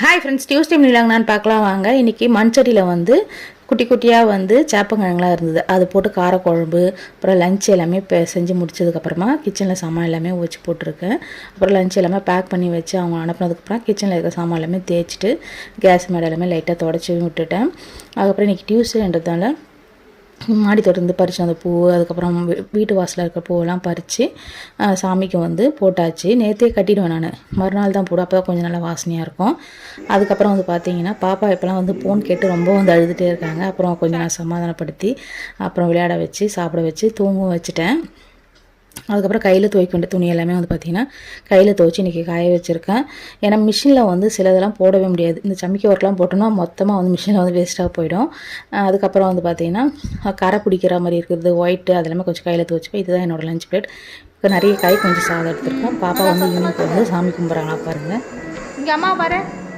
Hi friends, Tuesday மீலாங்க நான் பார்க்கலாம் வாங்க. இன்றைக்கி மண்சட்டியில் வந்து குட்டி குட்டியாக வந்து சேப்பங்கிழங்குலாம் இருந்தது. அது போட்டு காரக்குழம்பு, அப்புறம் லஞ்ச் எல்லாமே இப்போ செஞ்சு முடிச்சதுக்கப்புறமா கிச்சனில் சாமான் எல்லாமே வச்சு போட்டிருக்கேன். அப்புறம் லஞ்ச் எல்லாமே பேக் பண்ணி வச்சு அவங்க அனுப்புனதுக்கப்புறம் கிச்சனில் இருக்க சாமான் எல்லாமே தேய்ச்சிட்டு கேஸ் மேடை எல்லாமே லைட்டாக தொடச்சி விட்டுட்டேன். அதுக்கப்புறம் இன்றைக்கி டியூஸ்டேன்றதால மாடி தோட்டந்து பறித்து அந்த பூ, அதுக்கப்புறம் வீட்டு வாசலில் இருக்கிற பூவெல்லாம் பறித்து சாமிக்கு வந்து போட்டாச்சு. நேற்றே கட்டிடுவேன் நான், மறுநாள் தான் போடும், அப்போ தான் கொஞ்சம் நல்லா வாசனையாக இருக்கும். அதுக்கப்புறம் வந்து பார்த்திங்கன்னா பாப்பா இப்போலாம் வந்து ஃபோன் கேட்டு ரொம்ப வந்து அழுதுகிட்டே இருக்காங்க. அப்புறம் கொஞ்சம் நான் சமாதானப்படுத்தி அப்புறம் விளையாட வச்சு சாப்பிட வச்சு தூங்கவும் வச்சுட்டேன். அதுக்கப்புறம் கையில் துவைக்க வேண்டிய துணி எல்லாமே வந்து பார்த்திங்கன்னா கையில் துவைச்சி இன்றைக்கி காய வச்சுருக்கேன். ஏன்னா மிஷினில் வந்து சிலதெல்லாம் போடவே முடியாது. இந்த சமைக்க ஒர்க்லாம் போட்டோம்னா மொத்தமாக வந்து மிஷினில் வந்து வேஸ்ட்டாக போயிடும். அதுக்கப்புறம் வந்து பார்த்திங்கன்னா கரை பிடிக்கிற மாதிரி இருக்கிறது ஒயிட்டு அதெல்லாமே கொஞ்சம் கையில் துவைச்சிப்பேன். இதுதான் என்னோடய லஞ்ச் பிளேட். இப்போ நிறைய காய் கொஞ்சம் சாதம் எடுத்துருக்கேன். பாப்பா வந்து ஈவினிங் வந்து சாமி கும்பிட்றாங்களா பாருங்கள். இங்கே அம்மா பாரு.